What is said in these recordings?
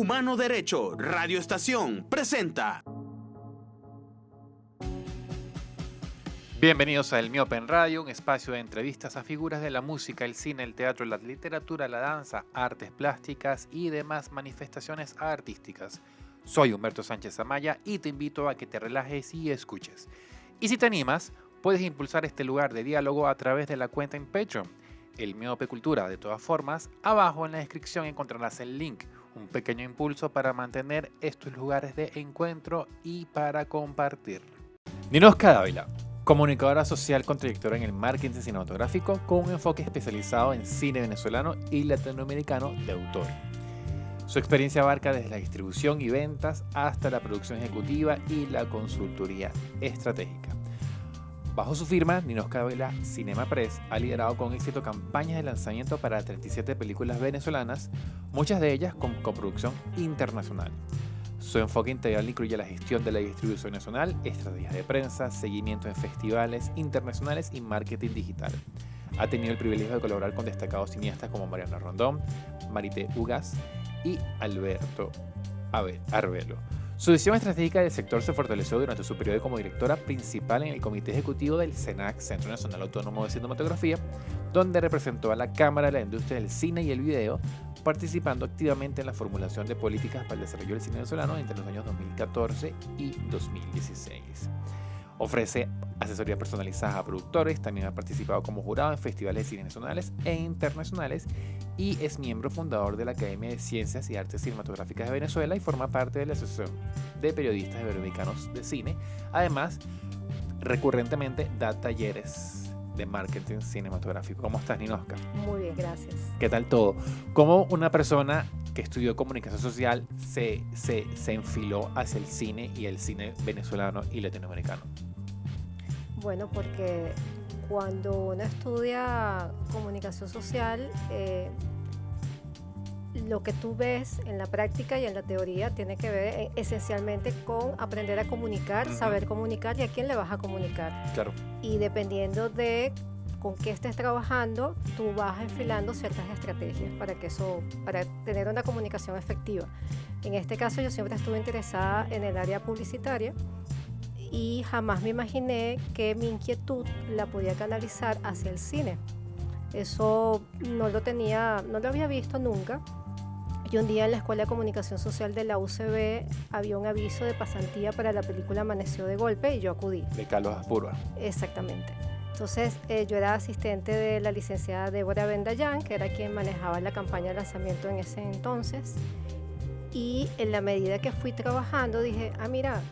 Humano Derecho, Radio Estación, presenta. Bienvenidos a El Miope en Radio, un espacio de entrevistas a figuras de la música, el cine, el teatro, la literatura, la danza, artes plásticas y demás manifestaciones artísticas. Soy Humberto Sánchez Amaya y te invito a que te relajes y escuches. Y si te animas, puedes impulsar este lugar de diálogo a través de la cuenta en Patreon, El Miope Cultura. De todas formas, abajo en la descripción encontrarás el link, un pequeño impulso para mantener estos lugares de encuentro y para compartir. Ninoska Dávila, comunicadora social con trayectoria en el marketing cinematográfico con un enfoque especializado en cine venezolano y latinoamericano de autor. Su experiencia abarca desde la distribución y ventas hasta la producción ejecutiva y la consultoría estratégica. Bajo su firma, Ninoska Dávila Cinema Press ha liderado con éxito campañas de lanzamiento para 37 películas venezolanas, muchas de ellas con coproducción internacional. Su enfoque integral incluye la gestión de la distribución nacional, estrategias de prensa, seguimiento en festivales internacionales y marketing digital. Ha tenido el privilegio de colaborar con destacados cineastas como Mariana Rondón, Marité Ugas y Alberto Arbelo. Su visión estratégica del sector se fortaleció durante su periodo como directora principal en el Comité Ejecutivo del CENAC, Centro Nacional Autónomo de Cinematografía, donde representó a la Cámara de la Industria del Cine y el Video, participando activamente en la formulación de políticas para el desarrollo del cine venezolano entre los años 2014 y 2016. Ofrece asesoría personalizada a productores, también ha participado como jurado en festivales de cine nacionales e internacionales y es miembro fundador de la Academia de Ciencias y Artes Cinematográficas de Venezuela y forma parte de la Asociación de Periodistas Iberoamericanos de Cine. Además, recurrentemente da talleres de marketing cinematográfico. ¿Cómo estás, Ninoska? Muy bien, gracias. ¿Qué tal todo? ¿Cómo una persona que estudió comunicación social se enfiló hacia el cine y el cine venezolano y latinoamericano? Bueno, porque cuando uno estudia comunicación social, lo que tú ves en la práctica y en la teoría tiene que ver esencialmente con aprender a comunicar, saber comunicar y a quién le vas a comunicar. Claro. Y dependiendo de con qué estés trabajando, tú vas enfilando ciertas estrategias para tener una comunicación efectiva. En este caso, yo siempre estuve interesada en el área publicitaria y jamás me imaginé que mi inquietud la podía canalizar hacia el cine. Eso no lo había visto nunca. Y un día en la Escuela de Comunicación Social de la UCB había un aviso de pasantía para la película Amaneció de Golpe y yo acudí. De Carlos Aspurba. Exactamente. Entonces yo era asistente de la licenciada Débora Bendayán, que era quien manejaba la campaña de lanzamiento en ese entonces. Y en la medida que fui trabajando dije, mira,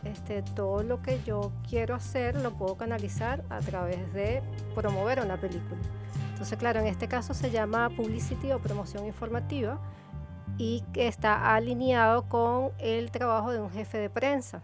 todo lo que yo quiero hacer lo puedo canalizar a través de promover una película. Entonces, claro, en este caso se llama publicity o promoción informativa y que está alineado con el trabajo de un jefe de prensa.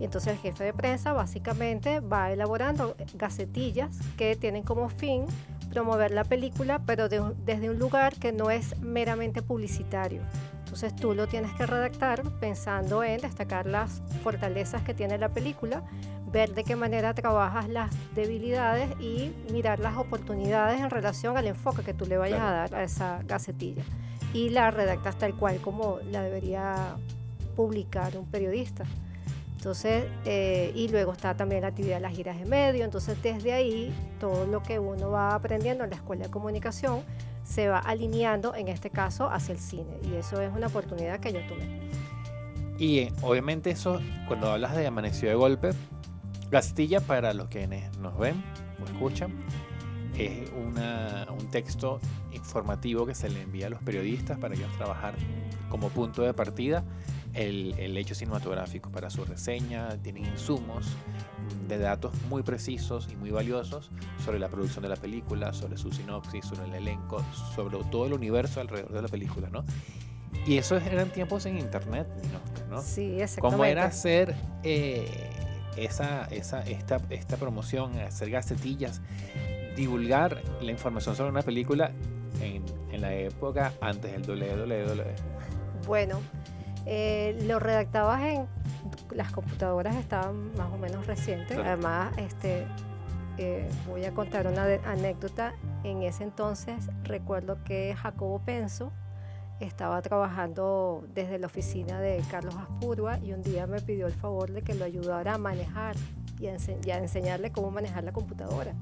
Y entonces el jefe de prensa básicamente va elaborando gacetillas que tienen como fin promover la película, pero desde un lugar que no es meramente publicitario. Entonces tú lo tienes que redactar pensando en destacar las fortalezas que tiene la película, ver de qué manera trabajas las debilidades y mirar las oportunidades en relación al enfoque que tú le vayas a dar a esa gacetilla. Y la redactas tal cual como la debería publicar un periodista. Entonces, y luego está también la actividad de las giras de medio. Entonces, desde ahí, todo lo que uno va aprendiendo en la Escuela de Comunicación se va alineando, en este caso, hacia el cine. Y eso es una oportunidad que yo tomé. Y obviamente eso, cuando hablas de Amaneció de Golpe, gacetilla para los que nos ven o escuchan, es un texto informativo que se le envía a los periodistas para ellos trabajar como punto de partida el hecho cinematográfico para su reseña. Tienen insumos de datos muy precisos y muy valiosos sobre la producción de la película, sobre su sinopsis, sobre el elenco, sobre todo el universo alrededor de la película, ¿no? Y esos eran tiempos en internet, ¿no? Sí, exactamente. ¿Cómo era hacer esta promoción, hacer gacetillas, divulgar la información sobre una película en la época antes del www? Bueno, lo redactabas en las computadoras, estaban más o menos recientes. Claro. Además, voy a contar una anécdota. En ese entonces recuerdo que Jacobo Penso estaba trabajando desde la oficina de Carlos Aspurua y un día me pidió el favor de que lo ayudara a manejar y a enseñarle cómo manejar la computadora.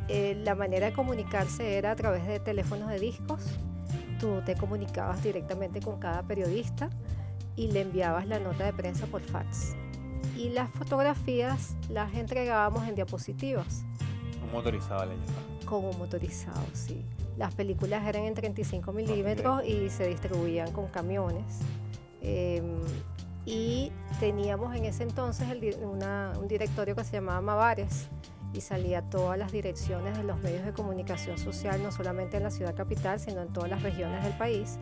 La manera de comunicarse era a través de teléfonos de discos. Tú te comunicabas directamente con cada periodista y le enviabas la nota de prensa por fax. Y las fotografías las entregábamos en diapositivas. Un motorizado le llamaban. Con un motorizado, sí. Las películas eran en 35 milímetros y se distribuían con camiones. Y teníamos en ese entonces un directorio que se llamaba Mavares y salía todas las direcciones de los medios de comunicación social, no solamente en la ciudad capital, sino en todas las regiones del país.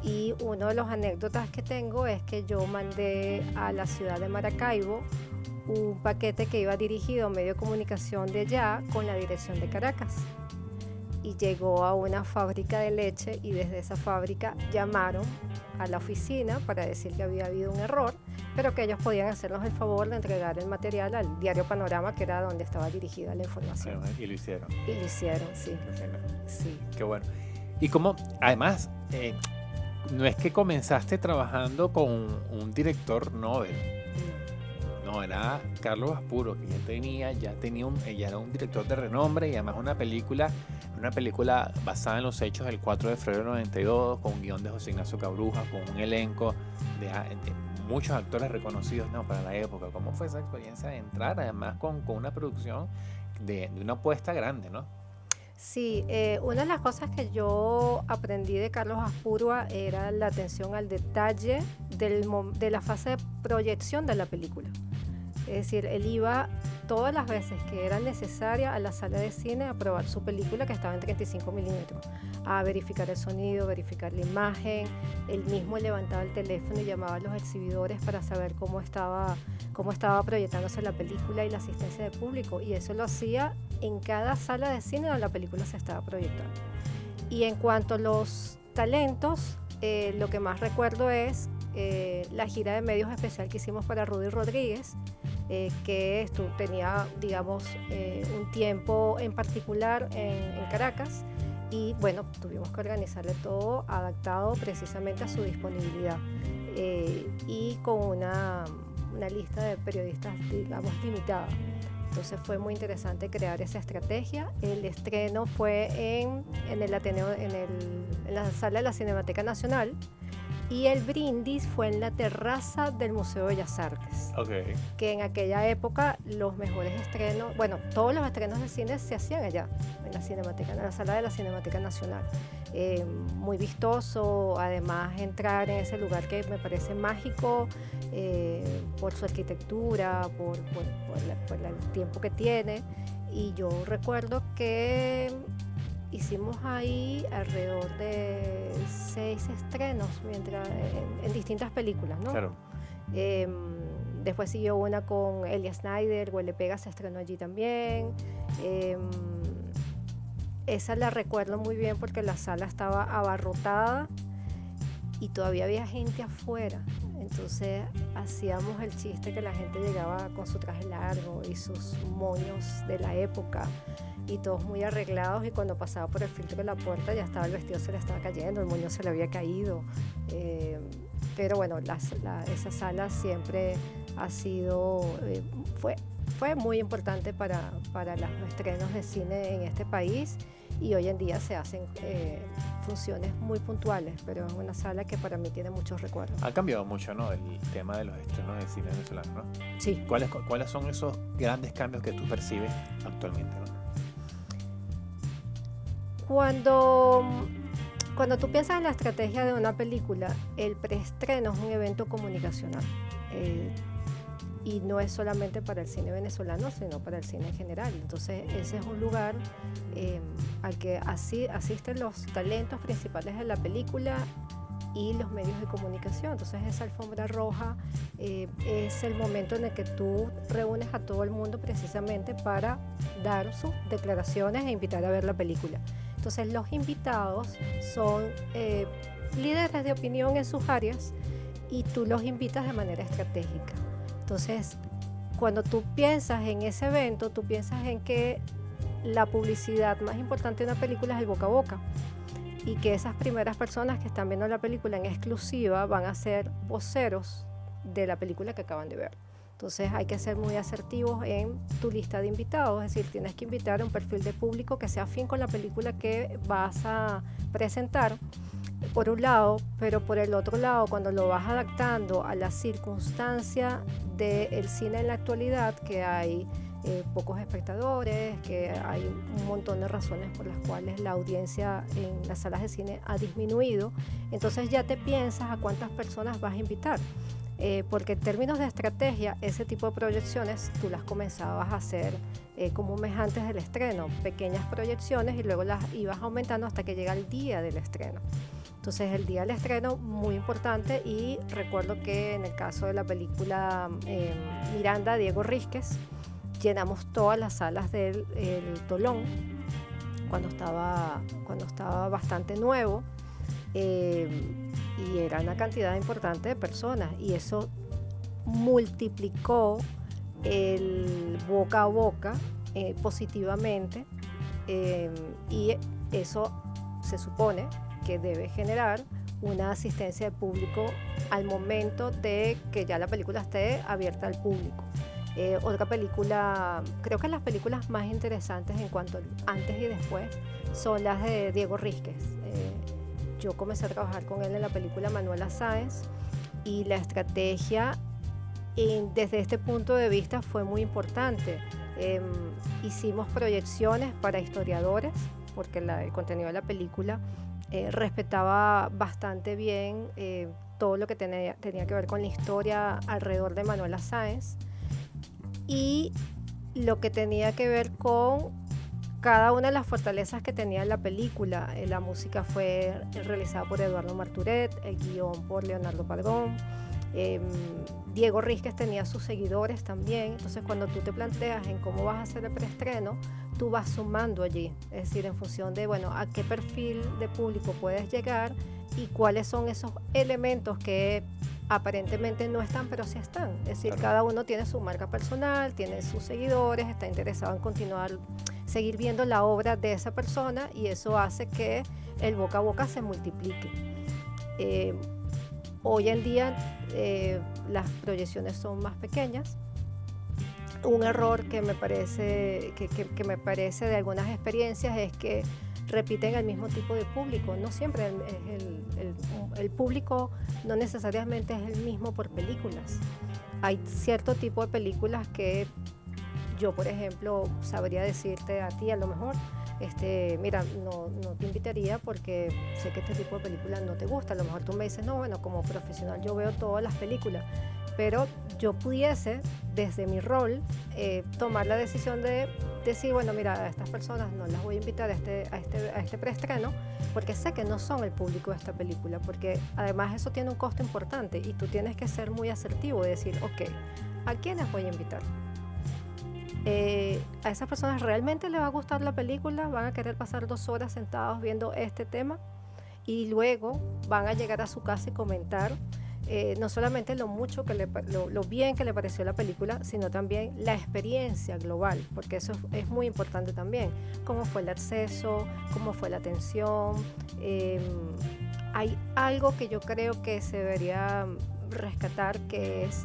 Y una de las anécdotas que tengo es que yo mandé a la ciudad de Maracaibo un paquete que iba dirigido a un medio de comunicación de allá con la dirección de Caracas. Y llegó a una fábrica de leche y desde esa fábrica llamaron a la oficina para decir que había habido un error, pero que ellos podían hacernos el favor de entregar el material al diario Panorama, que era donde estaba dirigida la información. Y lo hicieron. Y lo hicieron, sí. Sí. Qué bueno. Y como, además, no es que comenzaste trabajando con un director Nobel. No, era Carlos Aspuro, que ya era un director de renombre y además una película basada en los hechos del 4 de febrero del 92, con un guión de José Ignacio Cabruja, con un elenco de muchos actores reconocidos para la época. ¿Cómo fue esa experiencia de entrar además con una producción de una apuesta grande, ¿no? Sí, una de las cosas que yo aprendí de Carlos Aspurua era la atención al detalle de la fase de proyección de la película. Es decir, él iba todas las veces que era necesaria a la sala de cine a probar su película, que estaba en 35 milímetros, a verificar el sonido, verificar la imagen. Él mismo levantaba el teléfono y llamaba a los exhibidores para saber cómo estaba proyectándose la película y la asistencia del público. Y eso lo hacía en cada sala de cine donde la película se estaba proyectando. Y en cuanto a los talentos, lo que más recuerdo es la gira de medios especial que hicimos para Rudy Rodríguez, que tenía, digamos, un tiempo en particular en Caracas, y bueno, tuvimos que organizarle todo adaptado precisamente a su disponibilidad, y con una lista de periodistas, digamos, limitada. Entonces fue muy interesante crear esa estrategia. El estreno fue en el Ateneo, en la sala de la Cinemateca Nacional, y el brindis fue en la terraza del Museo de Bellas Artes. Okay. Que en aquella época los mejores estrenos, bueno, todos los estrenos de cine se hacían allá, en la sala de la Cinemateca Nacional. Muy vistoso, además entrar en ese lugar que me parece mágico por su arquitectura, por el tiempo que tiene. Y yo recuerdo que hicimos ahí alrededor de 6 estrenos en distintas películas, ¿no? Claro. Después siguió una con Elia Snyder, Huele Pega se estrenó allí también. Esa la recuerdo muy bien porque la sala estaba abarrotada y todavía había gente afuera. Entonces hacíamos el chiste que la gente llegaba con su traje largo y sus moños de la época y todos muy arreglados, y cuando pasaba por el filtro de la puerta ya estaba el vestido, se le estaba cayendo, el moño se le había caído. Pero bueno, esa sala siempre ha sido, fue muy importante para los estrenos de cine en este país, y hoy en día se hacen funciones muy puntuales, pero es una sala que para mí tiene muchos recuerdos. Ha cambiado mucho, ¿no?, el tema de los estrenos de cine venezolano, ¿no? Sí. ¿Cuáles son esos grandes cambios que tú percibes actualmente, ¿no? Cuando tú piensas en la estrategia de una película, el preestreno es un evento comunicacional. Y no es solamente para el cine venezolano, sino para el cine en general. Entonces ese es un lugar al que asisten los talentos principales de la película y los medios de comunicación. Entonces esa alfombra roja es el momento en el que tú reúnes a todo el mundo precisamente para dar sus declaraciones e invitar a ver la película. Entonces los invitados son líderes de opinión en sus áreas y tú los invitas de manera estratégica. Entonces, cuando tú piensas en ese evento, tú piensas en que la publicidad más importante de una película es el boca a boca, y que esas primeras personas que están viendo la película en exclusiva van a ser voceros de la película que acaban de ver. Entonces hay que ser muy asertivos en tu lista de invitados, es decir, tienes que invitar a un perfil de público que sea afín con la película que vas a presentar, por un lado, pero por el otro lado, cuando lo vas adaptando a la circunstancia del cine en la actualidad, que hay pocos espectadores, que hay un montón de razones por las cuales la audiencia en las salas de cine ha disminuido, entonces ya te piensas a cuántas personas vas a invitar. Porque en términos de estrategia, ese tipo de proyecciones tú las comenzabas a hacer como un mes antes del estreno, pequeñas proyecciones, y luego las ibas aumentando hasta que llega el día del estreno. Entonces el día del estreno, muy importante, y recuerdo que en el caso de la película Miranda, Diego Rísquez, llenamos todas las salas del Tolón cuando estaba bastante nuevo. Y era una cantidad importante de personas, y eso multiplicó el boca a boca positivamente, y eso se supone que debe generar una asistencia de público al momento de que ya la película esté abierta al público. Otra película, creo que las películas más interesantes en cuanto al antes y después son las de Diego Rísquez. Yo comencé a trabajar con él en la película Manuela Sáenz, y la estrategia desde este punto de vista fue muy importante. Hicimos proyecciones para historiadores, porque el contenido de la película respetaba bastante bien todo lo que tenía que ver con la historia alrededor de Manuela Sáenz, y lo que tenía que ver con cada una de las fortalezas que tenía la película. La música fue realizada por Eduardo Marturet, el guión por Leonardo Padrón. Diego Rísquez tenía sus seguidores también. Entonces, cuando tú te planteas en cómo vas a hacer el preestreno, tú vas sumando allí, es decir, en función de, bueno, a qué perfil de público puedes llegar y cuáles son esos elementos que aparentemente no están, pero sí están. Es decir, claro, cada uno tiene su marca personal, tiene sus seguidores, está interesado en seguir viendo la obra de esa persona, y eso hace que el boca a boca se multiplique. Hoy en día las proyecciones son más pequeñas. Un error que me parece de algunas experiencias es que repiten el mismo tipo de público. No siempre el público no necesariamente es el mismo por películas. Hay cierto tipo de películas que yo, por ejemplo, sabría decirte a ti a lo mejor, mira, no te invitaría porque sé que este tipo de películas no te gusta. A lo mejor tú me dices, no, bueno, como profesional yo veo todas las películas, pero yo pudiese, desde mi rol, tomar la decisión de decir, bueno, mira, a estas personas no las voy a invitar a este preestreno porque sé que no son el público de esta película, porque además eso tiene un costo importante y tú tienes que ser muy asertivo y decir, ok, ¿a quiénes voy a invitar? ¿A esas personas realmente les va a gustar la película? ¿Van a querer pasar 2 horas sentados viendo este tema? Y luego van a llegar a su casa y comentar no solamente lo bien que le pareció la película, sino también la experiencia global, porque eso es muy importante también. Cómo fue el acceso, cómo fue la atención. Hay algo que yo creo que se debería rescatar, que es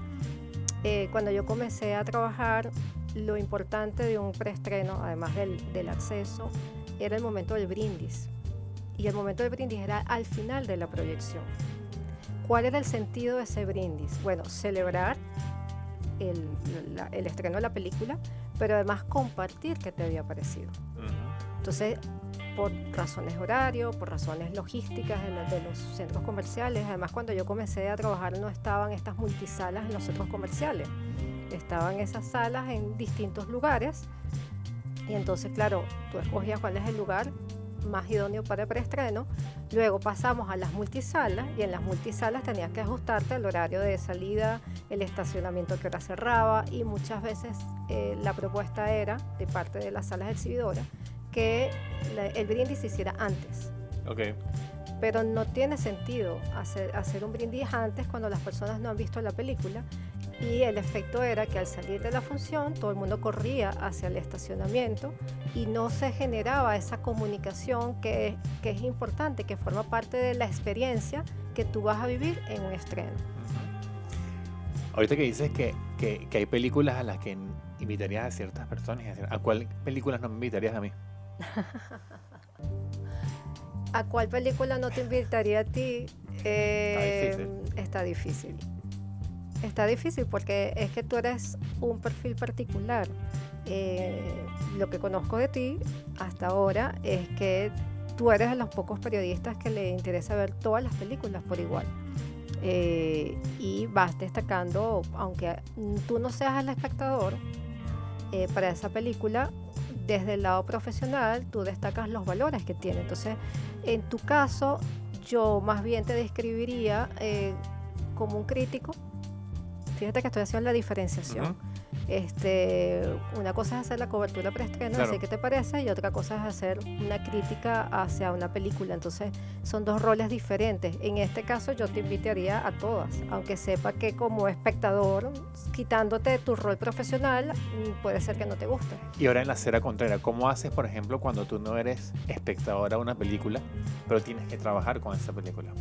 cuando yo comencé a trabajar, lo importante de un preestreno, además del acceso, era el momento del brindis. Y el momento del brindis era al final de la proyección. ¿Cuál era el sentido de ese brindis? Bueno, celebrar el estreno de la película, pero además compartir qué te había parecido. Entonces, por razones de horario, por razones logísticas de los centros comerciales, además cuando yo comencé a trabajar no estaban estas multisalas en los centros comerciales, estaban esas salas en distintos lugares, y entonces, claro, tú escogías cuál es el lugar más idóneo para el preestreno. Luego pasamos a las multisalas, y en las multisalas tenías que ajustarte al horario de salida, el estacionamiento que hora cerraba, y muchas veces la propuesta era, de parte de las salas exhibidoras, que el brindis se hiciera antes. Okay. Pero no tiene sentido hacer un brindis antes cuando las personas no han visto la película, Y el efecto era que al salir de la función todo el mundo corría hacia el estacionamiento y no se generaba esa comunicación que es importante, que forma parte de la experiencia que tú vas a vivir en un estreno. Ahorita que dices que hay películas a las que invitarías a ciertas personas, ¿a cuál películas no me invitarías a mí? ¿A cuál película no te invitaría a ti? Está difícil. Está difícil porque es que tú eres un perfil particular. Lo que conozco de ti hasta ahora es que tú eres de los pocos periodistas que le interesa ver todas las películas por igual. Y vas destacando, aunque tú no seas el espectador, para esa película, desde el lado profesional, tú destacas los valores que tiene. Entonces, en tu caso, yo más bien te describiría como un crítico. Fíjate que estoy haciendo la diferenciación. Una cosa es hacer la cobertura preestreno, Claro. decir qué te parece, y otra cosa es hacer una crítica hacia una película. Entonces, son dos roles diferentes. En este caso, yo te invitaría a todas, aunque sepa que como espectador, quitándote tu rol profesional, puede ser que no te guste. Y ahora en la acera contraria, ¿cómo haces, por ejemplo, cuando tú no eres espectadora de una película, pero tienes que trabajar con esa película?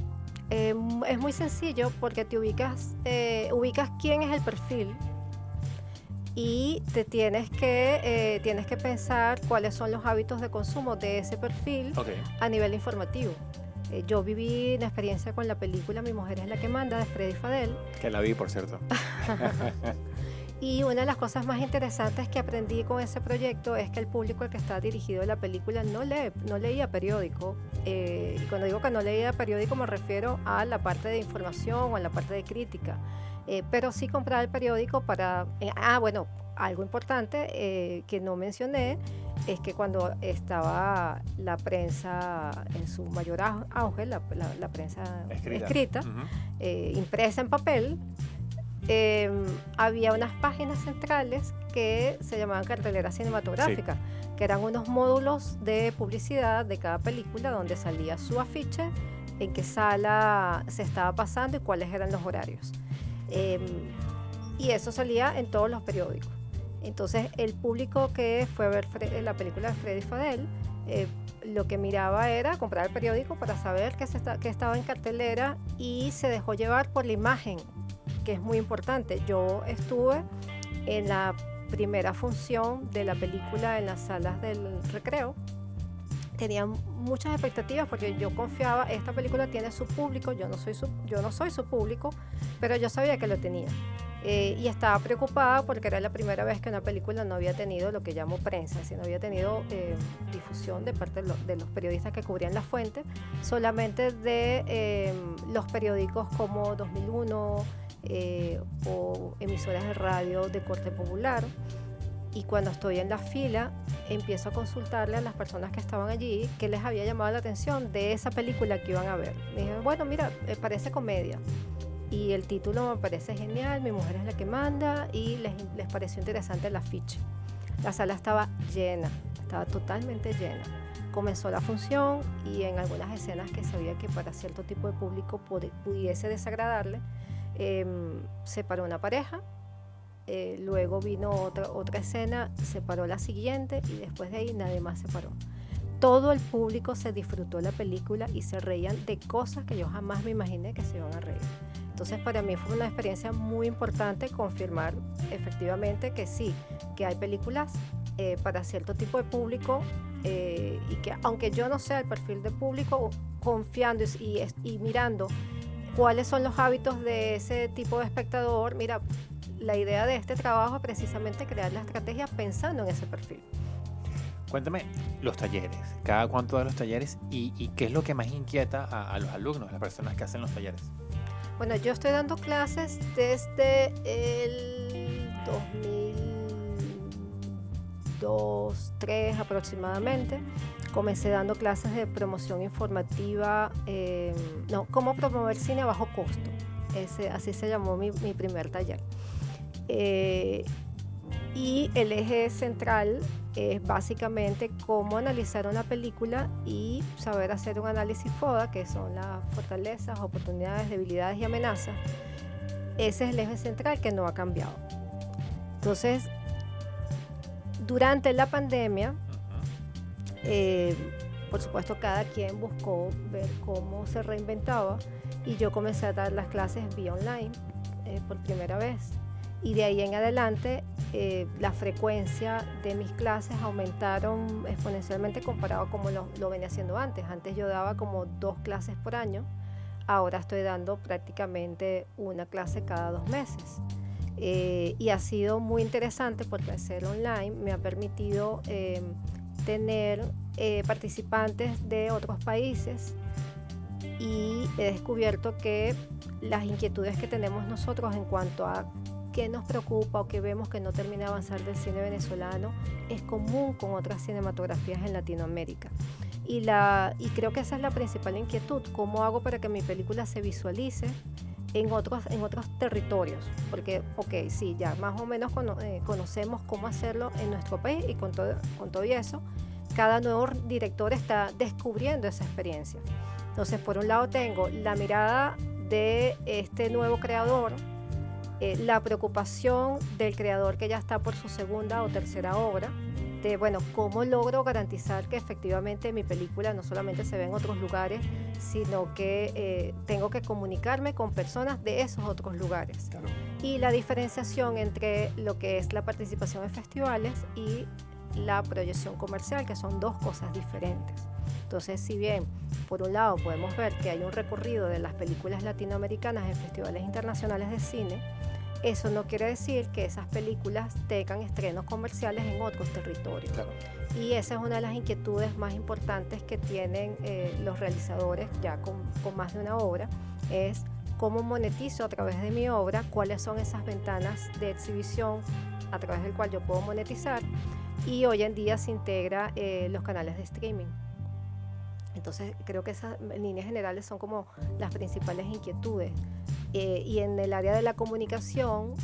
Es muy sencillo porque te ubicas quién es el perfil y te tienes que pensar cuáles son los hábitos de consumo de ese perfil a nivel informativo. Yo viví una experiencia con la película Mi mujer es la que manda, de Freddy Fadel. Que la vi, por cierto. Y una de las cosas más interesantes que aprendí con ese proyecto es que el público al que está dirigido la película no leía periódico. Y cuando digo que no leía periódico me refiero a la parte de información o a la parte de crítica. Pero sí compraba el periódico para... bueno, algo importante que no mencioné es que cuando estaba la prensa en su mayor auge, la prensa escrita, impresa en papel, había unas páginas centrales que se llamaban carteleras cinematográficas, que eran unos módulos de publicidad de cada película donde salía su afiche, en qué sala se estaba pasando y cuáles eran los horarios. Y eso salía en todos los periódicos. Entonces el público que fue a ver la película de Freddy Fadel, lo que miraba era comprar el periódico para saber que estaba en cartelera, y se dejó llevar por la imagen, que es muy importante. Yo estuve en la primera función de la película en las salas del recreo. Tenía muchas expectativas porque yo confiaba, esta película tiene su público, yo no soy su público, pero yo sabía que lo tenía. Y estaba preocupada porque era la primera vez que una película no había tenido lo que llamo prensa, sino había tenido difusión de parte de los periodistas que cubrían la fuente, solamente de los periódicos como 2001 o emisoras de radio de corte popular. Y cuando estoy en la fila, empiezo a consultarle a las personas que estaban allí qué les había llamado la atención de esa película que iban a ver. Me dijeron, bueno, mira, parece comedia. Y el título me parece genial, Mi mujer es la que manda, y les pareció interesante el afiche. La sala estaba llena, estaba totalmente llena. Comenzó la función y en algunas escenas que sabía que para cierto tipo de público pudiese desagradarle, se paró una pareja. Luego vino otra escena, se paró la siguiente y después de ahí nadie más se paró. Todo el público se disfrutó la película y se reían de cosas que yo jamás me imaginé que se iban a reír. Entonces para mí fue una experiencia muy importante confirmar efectivamente que sí, que hay películas para cierto tipo de público, y que aunque yo no sea el perfil de público, confiando y mirando cuáles son los hábitos de ese tipo de espectador, mira, la idea de este trabajo es precisamente crear la estrategia pensando en ese perfil. Cuéntame los talleres, cada cuánto da los talleres y qué es lo que más inquieta a los alumnos, las personas que hacen los talleres. Bueno, yo estoy dando clases desde el 2002-2003 aproximadamente. Comencé dando clases de promoción informativa, cómo promover cine a bajo costo. Así se llamó mi primer taller. Y el eje central es básicamente cómo analizar una película y saber hacer un análisis FODA, que son las fortalezas, oportunidades, debilidades y amenazas, ese es el eje central que no ha cambiado. Entonces, durante la pandemia, por supuesto, cada quien buscó ver cómo se reinventaba y yo comencé a dar las clases vía online por primera vez. Y de ahí en adelante, la frecuencia de mis clases aumentaron exponencialmente comparado a como lo venía haciendo antes. Antes yo daba como 2 clases por año, ahora estoy dando prácticamente una clase cada 2 meses. Y ha sido muy interesante porque al ser online me ha permitido tener participantes de otros países y he descubierto que las inquietudes que tenemos nosotros en cuanto a qué nos preocupa o qué vemos que no termina de avanzar del cine venezolano es común con otras cinematografías en Latinoamérica. Y creo que esa es la principal inquietud, cómo hago para que mi película se visualice en otros territorios, porque sí, ya más o menos conocemos cómo hacerlo en nuestro país y con todo y eso, cada nuevo director está descubriendo esa experiencia. Entonces, por un lado tengo la mirada de este nuevo creador, la preocupación del creador que ya está por su segunda o tercera obra, de, bueno, cómo logro garantizar que efectivamente mi película no solamente se ve en otros lugares, sino que tengo que comunicarme con personas de esos otros lugares. Claro. Y la diferenciación entre lo que es la participación en festivales y la proyección comercial, que son 2 cosas diferentes. Entonces, si bien por un lado podemos ver que hay un recorrido de las películas latinoamericanas en festivales internacionales de cine, eso no quiere decir que esas películas tengan estrenos comerciales en otros territorios. Claro. Y esa es una de las inquietudes más importantes que tienen los realizadores ya con más de una obra, es cómo monetizo a través de mi obra, cuáles son esas ventanas de exhibición a través del cual yo puedo monetizar, y hoy en día se integra los canales de streaming. Entonces creo que esas en líneas generales son como las principales inquietudes. Y en el área de la comunicación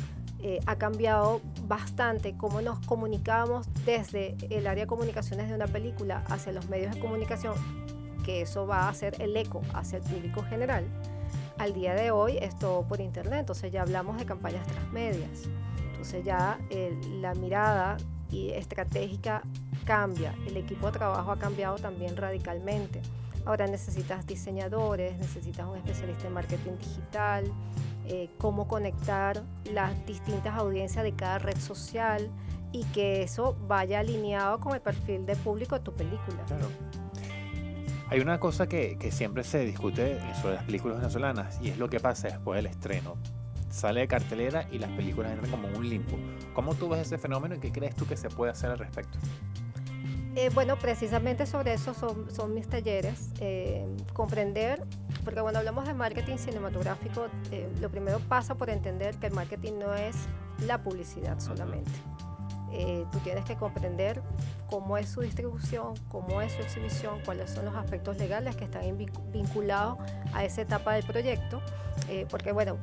ha cambiado bastante cómo nos comunicamos desde el área de comunicaciones de una película hacia los medios de comunicación, que eso va a hacer el eco hacia el público general. Al día de hoy es todo por internet, entonces ya hablamos de campañas transmedias. Entonces ya la mirada estratégica cambia, el equipo de trabajo ha cambiado también radicalmente. Ahora necesitas diseñadores, necesitas un especialista en marketing digital, cómo conectar las distintas audiencias de cada red social y que eso vaya alineado con el perfil de público de tu película. Claro. Hay una cosa que siempre se discute sobre las películas venezolanas y es lo que pasa después del estreno. Sale de cartelera y las películas entran como en un limbo. ¿Cómo tú ves ese fenómeno y qué crees tú que se puede hacer al respecto? Bueno, precisamente sobre eso son mis talleres, comprender, porque cuando hablamos de marketing cinematográfico, lo primero pasa por entender que el marketing no es la publicidad solamente. Tú tienes que comprender cómo es su distribución, cómo es su exhibición, cuáles son los aspectos legales que están vinculados a esa etapa del proyecto, porque bueno,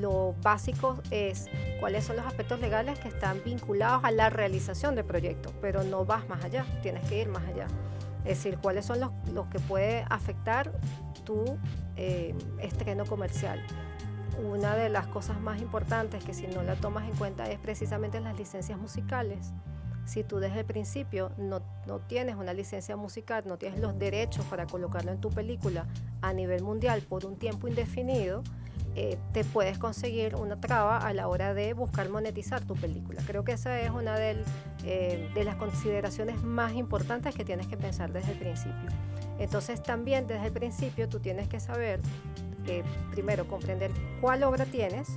lo básico es cuáles son los aspectos legales que están vinculados a la realización del proyecto, pero no vas más allá, tienes que ir más allá. Es decir, cuáles son los que puede afectar tu estreno comercial. Una de las cosas más importantes que si no la tomas en cuenta es precisamente las licencias musicales. Si tú desde el principio no tienes una licencia musical, no tienes los derechos para colocarlo en tu película a nivel mundial por un tiempo indefinido, te puedes conseguir una traba a la hora de buscar monetizar tu película. Creo que esa es una de las consideraciones más importantes que tienes que pensar desde el principio. Entonces también desde el principio tú tienes que saber, primero comprender cuál obra tienes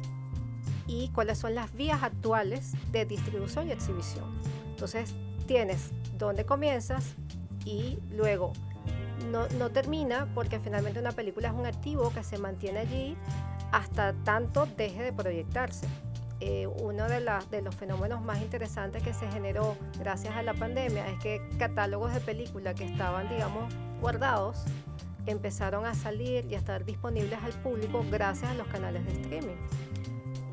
y cuáles son las vías actuales de distribución y exhibición. Entonces tienes dónde comienzas y luego no termina, porque finalmente una película es un activo que se mantiene allí hasta tanto deje de proyectarse. Uno de los fenómenos más interesantes que se generó gracias a la pandemia es que catálogos de películas que estaban, digamos, guardados empezaron a salir y a estar disponibles al público gracias a los canales de streaming.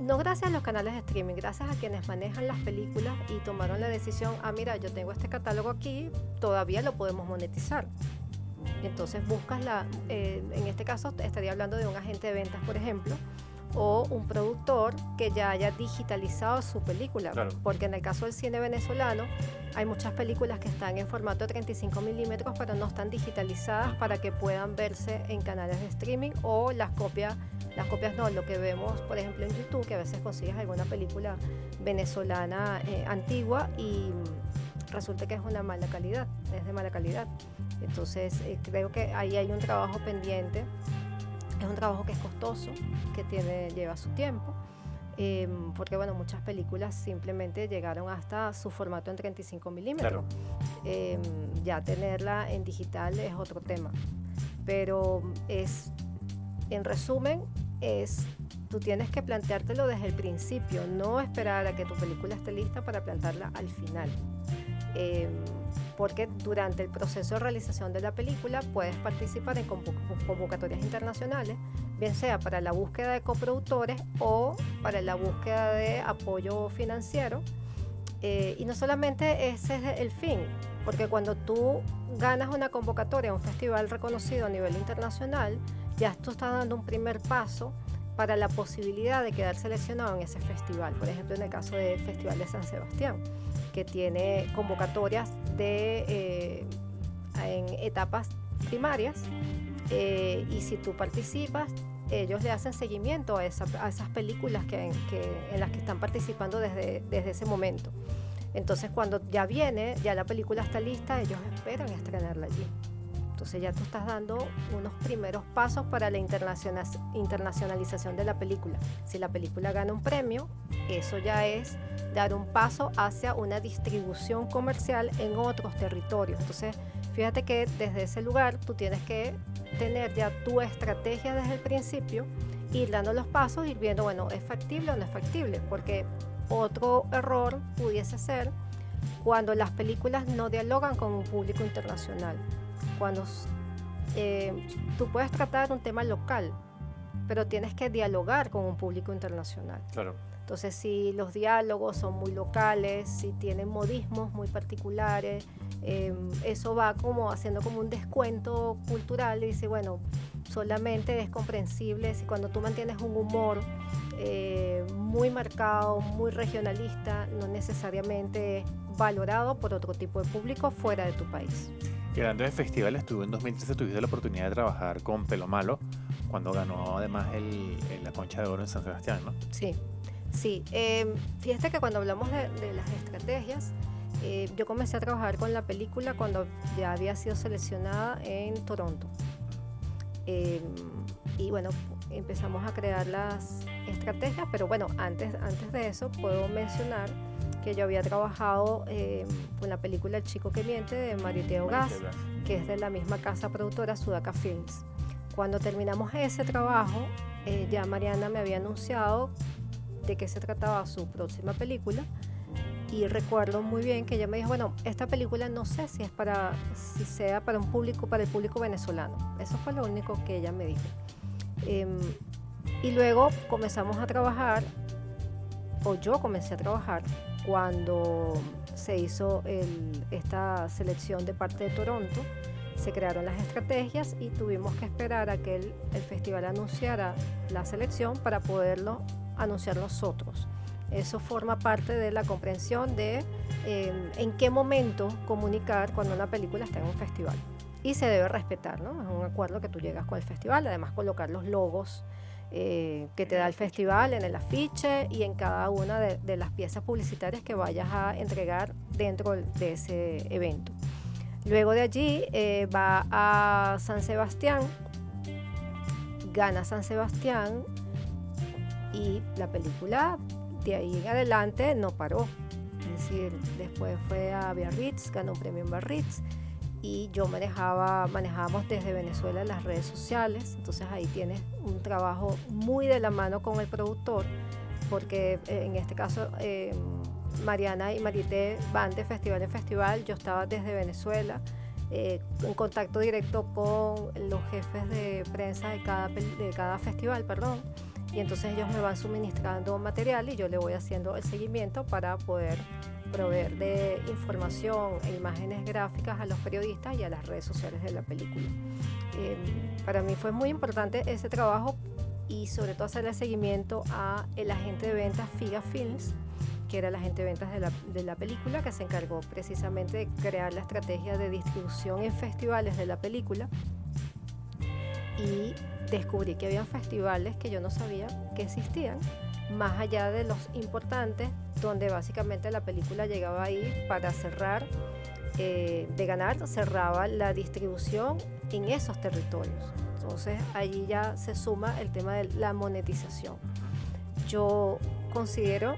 No gracias a los canales de streaming, gracias a quienes manejan las películas y tomaron la decisión, mira, yo tengo este catálogo aquí, todavía lo podemos monetizar. Entonces buscas en este caso estaría hablando de un agente de ventas, por ejemplo, o un productor que ya haya digitalizado su película. Claro. Porque en el caso del cine venezolano hay muchas películas que están en formato 35 milímetros, pero no están digitalizadas para que puedan verse en canales de streaming, o las copias no, lo que vemos por ejemplo en YouTube, que a veces consigues alguna película venezolana antigua y resulta que es una mala calidad, es de mala calidad. Entonces creo que ahí hay un trabajo pendiente. Es un trabajo que es costoso, que lleva su tiempo, porque bueno, muchas películas simplemente llegaron hasta su formato en 35 milímetros. Claro. Ya tenerla en digital es otro tema. Pero en resumen, tú tienes que planteártelo desde el principio, no esperar a que tu película esté lista para plantarla al final. Porque durante el proceso de realización de la película puedes participar en convocatorias internacionales, bien sea para la búsqueda de coproductores o para la búsqueda de apoyo financiero. Y no solamente ese es el fin, porque cuando tú ganas una convocatoria a un festival reconocido a nivel internacional, ya tú estás dando un primer paso para la posibilidad de quedar seleccionado en ese festival. Por ejemplo, en el caso del Festival de San Sebastián, que tiene convocatorias en etapas primarias, y si tú participas, ellos le hacen seguimiento a esas películas en las que están participando desde ese momento. Entonces, cuando ya la película está lista, ellos esperan estrenarla allí. Entonces ya tú estás dando unos primeros pasos para la internacionalización de la película. Si la película gana un premio, eso ya es dar un paso hacia una distribución comercial en otros territorios. Entonces, fíjate que desde ese lugar tú tienes que tener ya tu estrategia desde el principio, ir dando los pasos, ir viendo, bueno, ¿es factible o no es factible? Porque otro error pudiese ser cuando las películas no dialogan con un público internacional. Cuando tú puedes tratar un tema local, pero tienes que dialogar con un público internacional. Claro. Entonces, si los diálogos son muy locales, si tienen modismos muy particulares, eso va como haciendo como un descuento cultural y dice, bueno, solamente es comprensible si cuando tú mantienes un humor muy marcado, muy regionalista, no necesariamente valorado por otro tipo de público fuera de tu país. Y hablando de festivales, tú en 2013 tuviste la oportunidad de trabajar con Pelo Malo, cuando ganó además la Concha de Oro en San Sebastián, ¿no? Sí. Fíjate que cuando hablamos de las estrategias, yo comencé a trabajar con la película cuando ya había sido seleccionada en Toronto. Y bueno, empezamos a crear las estrategias, pero bueno, antes de eso puedo mencionar que yo había trabajado con la película El chico que miente de Marité Ogaz, que es de la misma casa productora Sudaca Films. Cuando terminamos ese trabajo, ya Mariana me había anunciado de qué se trataba su próxima película, y recuerdo muy bien que ella me dijo, bueno, esta película no sé si sea para el público venezolano. Eso fue lo único que ella me dijo. Y luego comenzamos a trabajar, o yo comencé a trabajar, cuando se hizo esta selección de parte de Toronto. Se crearon las estrategias y tuvimos que esperar a que el festival anunciara la selección para poderlo anunciar nosotros. Eso forma parte de la comprensión de en qué momento comunicar cuando una película está en un festival. Y se debe respetar, ¿no? Es un acuerdo que tú llegas con el festival, además colocar los logos que te da el festival en el afiche y en cada una de las piezas publicitarias que vayas a entregar dentro de ese evento. Luego de allí va a San Sebastián, gana San Sebastián, y la película de ahí en adelante no paró. Es decir, después fue a Biarritz, ganó un premio en Biarritz, y yo manejábamos desde Venezuela las redes sociales. Entonces ahí tienes un trabajo muy de la mano con el productor, porque en este caso Mariana y Marité van de festival en festival. Yo estaba desde Venezuela en contacto directo con los jefes de prensa de cada festival, y entonces ellos me van suministrando material y yo le voy haciendo el seguimiento para poder proveer de información e imágenes gráficas a los periodistas y a las redes sociales de la película. Para mí fue muy importante ese trabajo y sobre todo hacerle seguimiento a el agente de ventas Figa Films, que era el agente de ventas de la película, que se encargó precisamente de crear la estrategia de distribución en festivales de la película. Y descubrí que había festivales que yo no sabía que existían, más allá de los importantes, donde básicamente la película llegaba ahí para cerrar, de ganar, cerraba la distribución en esos territorios. Entonces allí ya se suma el tema de la monetización. Yo considero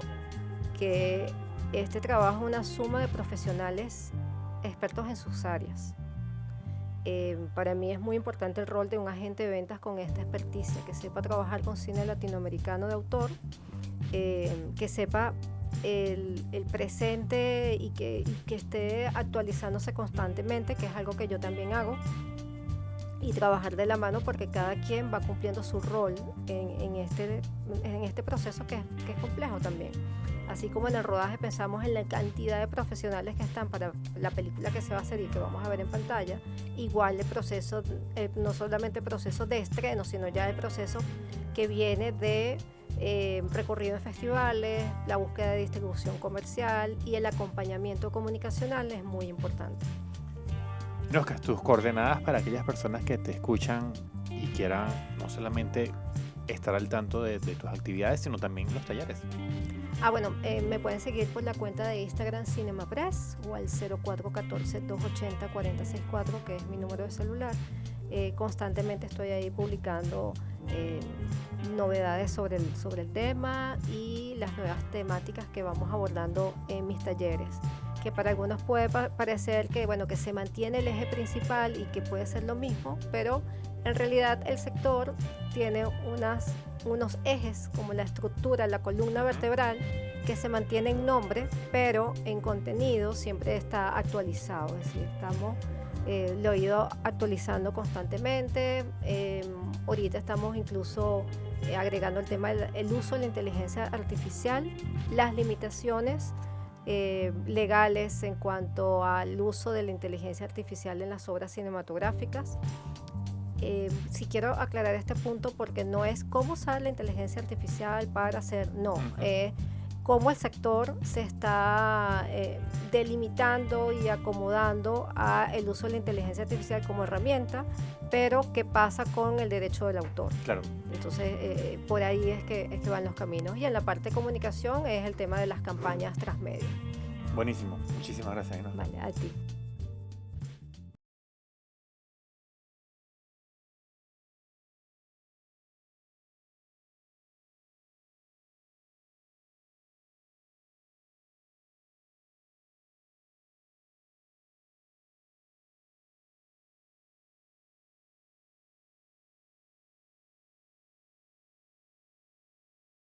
que este trabajo es una suma de profesionales expertos en sus áreas. Para mí es muy importante el rol de un agente de ventas con esta experticia, que sepa trabajar con cine latinoamericano de autor, que sepa el presente y que esté actualizándose constantemente, que es algo que yo también hago, y trabajar de la mano porque cada quien va cumpliendo su rol en este proceso que es complejo también. Así como en el rodaje pensamos en la cantidad de profesionales que están para la película que se va a hacer y que vamos a ver en pantalla, igual el proceso, no solamente el proceso de estreno, sino ya el proceso que viene de recorrido en festivales, la búsqueda de distribución comercial y el acompañamiento comunicacional es muy importante. Nosca, tus coordenadas para aquellas personas que te escuchan y quieran no solamente estar al tanto de tus actividades, sino también los talleres. Bueno, me pueden seguir por la cuenta de Instagram CinemaPress o al 0414-280-4064, que es mi número de celular. Constantemente estoy ahí publicando novedades sobre el tema y las nuevas temáticas que vamos abordando en mis talleres, que para algunos puede parecer que se mantiene el eje principal y que puede ser lo mismo, pero en realidad el sector tiene unos ejes como la estructura, la columna vertebral, que se mantiene en nombre, pero en contenido siempre está actualizado, es decir, lo he ido actualizando constantemente. Ahorita estamos incluso agregando el tema del uso de la inteligencia artificial, las limitaciones legales en cuanto al uso de la inteligencia artificial en las obras cinematográficas. Si quiero aclarar este punto porque no es cómo usar la inteligencia artificial para hacer, no, cómo el sector se está delimitando y acomodando a el uso de la inteligencia artificial como herramienta, pero qué pasa con el derecho del autor. Claro. Entonces, por ahí es que van los caminos. Y en la parte de comunicación es el tema de las campañas transmedia. Buenísimo. Muchísimas gracias, Nosca. Vale, a ti.